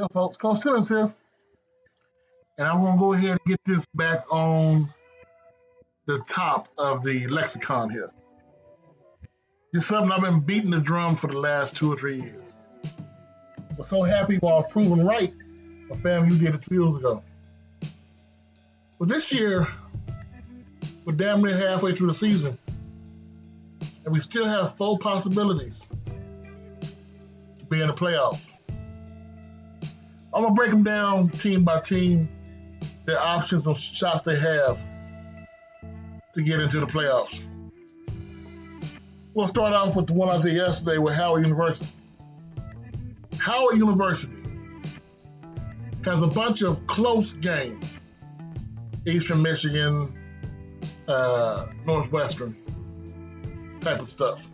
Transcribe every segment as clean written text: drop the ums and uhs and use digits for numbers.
up, folks? Coach Simmons here, and I'm gonna go ahead and get this back on the top of the lexicon here. Just something I've been beating the drum for the last 2 or 3 years. I'm so happy when I was proven right. My family did it 2 years ago. But this year, we're damn near halfway through the season, and we still have 4 possibilities to be in the playoffs. I'm gonna break them down team by team, their options and shots they have to get into the playoffs. We'll start off with the one I did yesterday with Howard University. Howard University has a bunch of close games. Eastern Michigan, Northwestern type of stuff.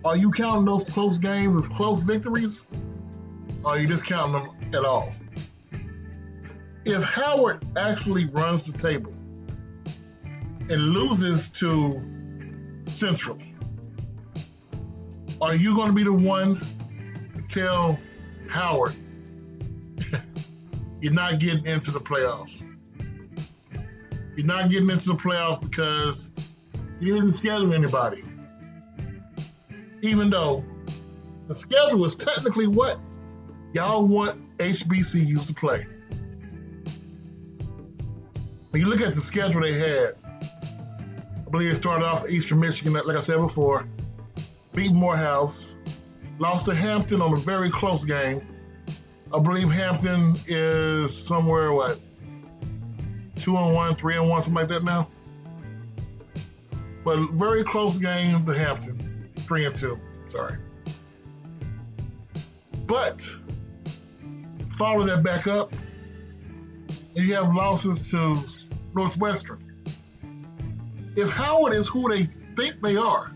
Are you counting those close games as close victories? Or are you just counting them at all? If Howard actually runs the table and loses to Central, are you going to be the one to tell Howard you're not getting into the playoffs? You're not getting into the playoffs because you didn't schedule anybody. Even though the schedule is technically what y'all want HBCUs to play. When you look at the schedule they had, I believe it started off Eastern Michigan, like I said before, beat Morehouse, lost to Hampton on a very close game. I believe Hampton is somewhere, 2-1, 3-1, something like that now. But very close game to Hampton, 3-2, sorry. But follow that back up, and you have losses to Northwestern. If Howard is who they think they are,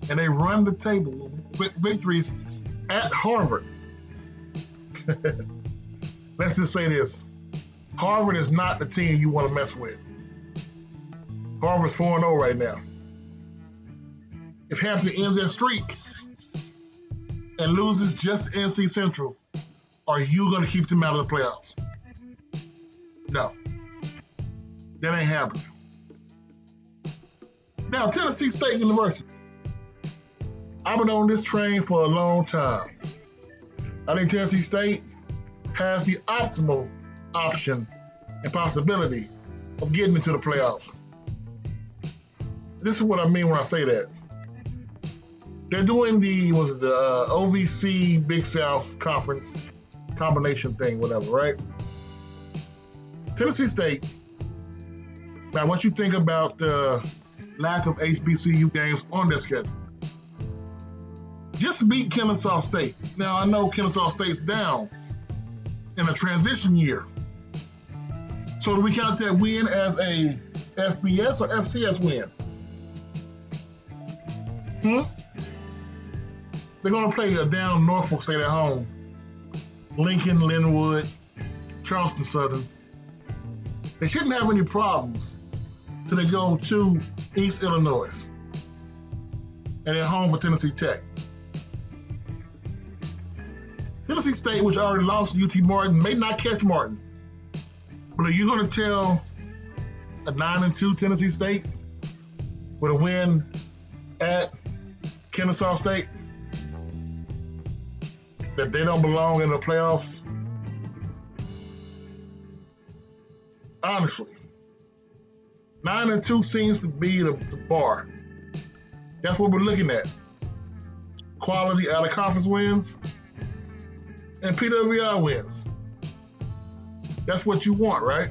and they run the table with victories at Harvard, let's just say this. Harvard is not the team you want to mess with. Harvard's 4-0 right now. If Hampton ends that streak and loses just NC Central, are you going to keep them out of the playoffs? No. That ain't happening. Now, Tennessee State University. I've been on this train for a long time. I think Tennessee State has the optimal option and possibility of getting into the playoffs. This is what I mean when I say that. They're doing the OVC Big South Conference combination thing, whatever, right? Tennessee State, now what you think about the lack of HBCU games on their schedule? Just beat Kennesaw State. Now, I know Kennesaw State's down in a transition year. So do we count that win as a FBS or FCS win? They're going to play a down Norfolk State at home. Lincoln, Linwood, Charleston Southern. They shouldn't have any problems till they go to East Illinois. And they're home for Tennessee Tech. Tennessee State, which already lost to UT Martin, may not catch Martin. But are you going to tell a 9-2 Tennessee State with a win at Kennesaw State that they don't belong in the playoffs? Honestly, 9-2 seems to be the bar. That's what we're looking at. Quality out of conference wins and PWI wins. That's what you want, right?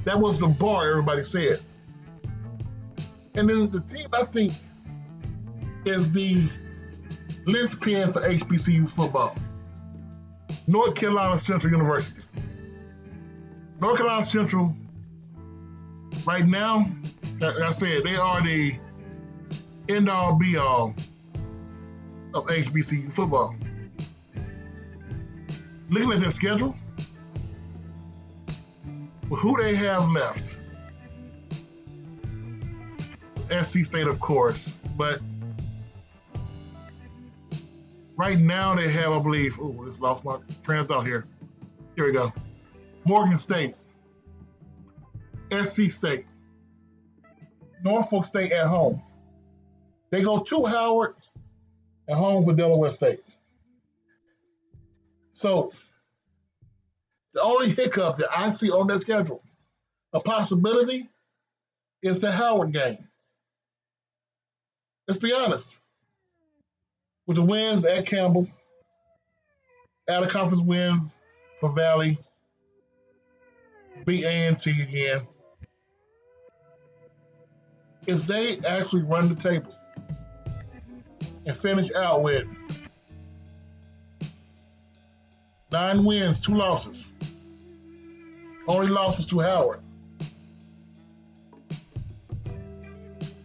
That was the bar everybody said. And then the team I think is the linchpin for HBCU football. North Carolina Central University. North Carolina Central, right now, like I said, they are the end-all, be-all of HBCU football. Looking at their schedule, with who they have left, SC State, of course, but Right now they have, I believe, I just lost my train of thought here. Here we go. Morgan State, SC State, Norfolk State at home. They go to Howard and home for Delaware State. So the only hiccup that I see on their schedule, a possibility, is the Howard game. Let's be honest. With the wins at Campbell, out of conference wins for Valley, beat A&T again. If they actually run the table and finish out with 9 wins, 2 losses, only loss was to Howard,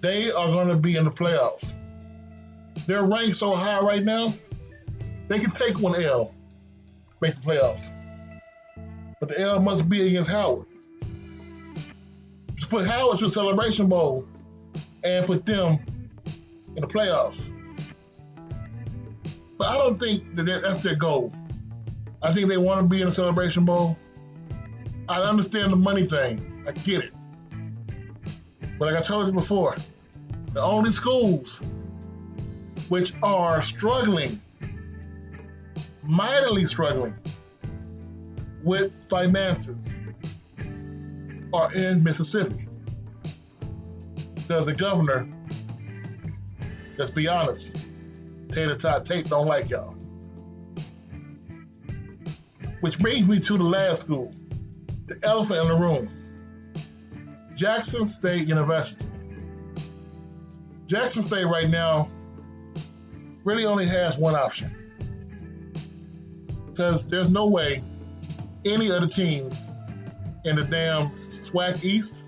they are going to be in the playoffs. They're ranked so high right now, they can take one L, make the playoffs. But the L must be against Howard. Just put Howard to a Celebration Bowl and put them in the playoffs. But I don't think that's their goal. I think they want to be in a Celebration Bowl. I understand the money thing. I get it. But like I told you before, the only schools which are struggling, mightily struggling with finances are in Mississippi. Because the governor, let's be honest, Tater Tot Tate don't like y'all. Which brings me to the last school, the elephant in the room, Jackson State University. Jackson State right now really only has one option. Because there's no way any other teams in the damn SWAC East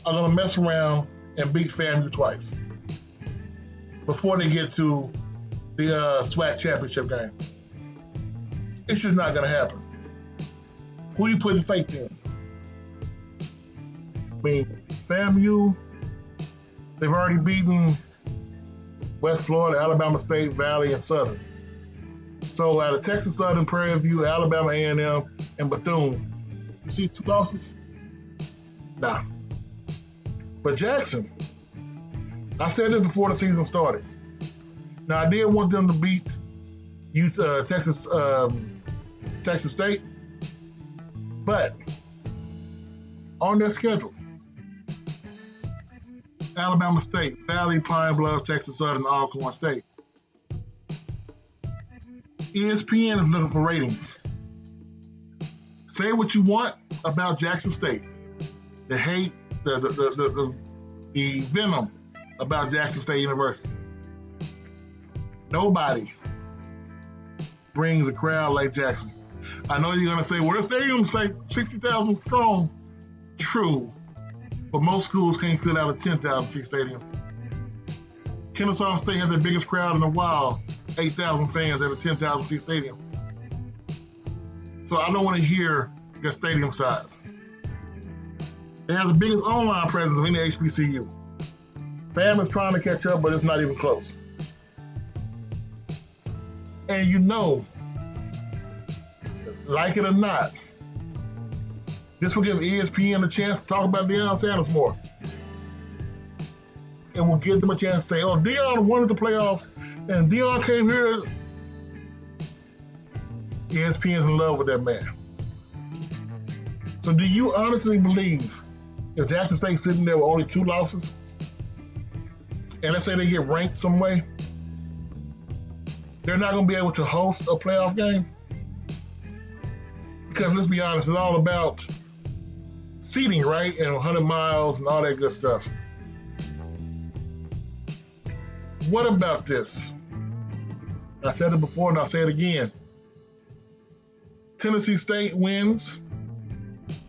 are going to mess around and beat FAMU twice before they get to the SWAC championship game. It's just not going to happen. Who you putting faith in? I mean, FAMU, they've already beaten West Florida, Alabama State, Valley, and Southern. So out of Texas Southern, Prairie View, Alabama A&M, and Bethune, you see 2 losses? Nah. But Jackson, I said this before the season started. Now I did want them to beat Texas State, but on their schedule, Alabama State, Valley, Pine Bluff, Texas Southern, Alcorn State. ESPN is looking for ratings. Say what you want about Jackson State. The hate, the venom about Jackson State University. Nobody brings a crowd like Jackson. I know you're gonna say, well, the stadium's like 60,000 strong. True, but most schools can't fill out a 10,000 seat stadium. Kennesaw State has the biggest crowd in a while, 8,000 fans at a 10,000 seat stadium. So I don't want to hear their stadium size. They have the biggest online presence of any HBCU. FAM is trying to catch up, but it's not even close. And you know, like it or not, this will give ESPN a chance to talk about Deion Sanders more. It will give them a chance to say, oh, Deion wanted the playoffs, and Deion came here. ESPN's in love with that man. So do you honestly believe if Jackson State's sitting there with only 2 losses, and let's say they get ranked some way, they're not going to be able to host a playoff game? Because let's be honest, it's all about seating, right? And 100 miles and all that good stuff. What about this? I said it before and I'll say it again. Tennessee State wins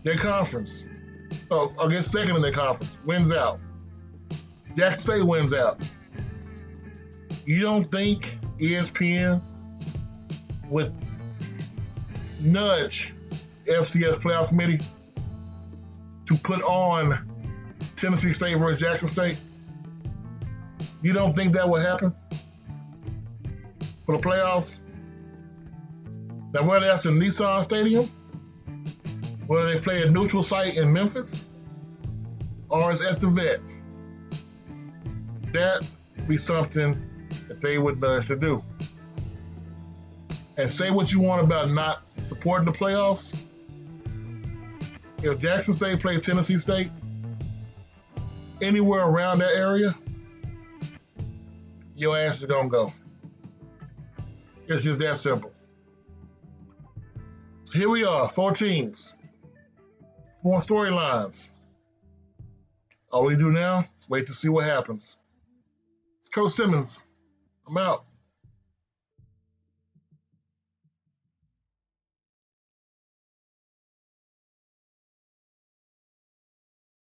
their conference. Oh, I guess second in their conference. Wins out. Jackson State wins out. You don't think ESPN would nudge FCS playoff committee to put on Tennessee State versus Jackson State? You don't think that will happen? for the playoffs. Now, whether that's in Nissan Stadium, whether they play a neutral site in Memphis, or it's at the Vet, that would be something that they would nudge to do. And say what you want about not supporting the playoffs. If Jackson State plays Tennessee State, anywhere around that area, your ass is going to go. It's just that simple. So here we are, 4 teams, 4 storylines. All we do now is wait to see what happens. It's Coach Simmons. I'm out.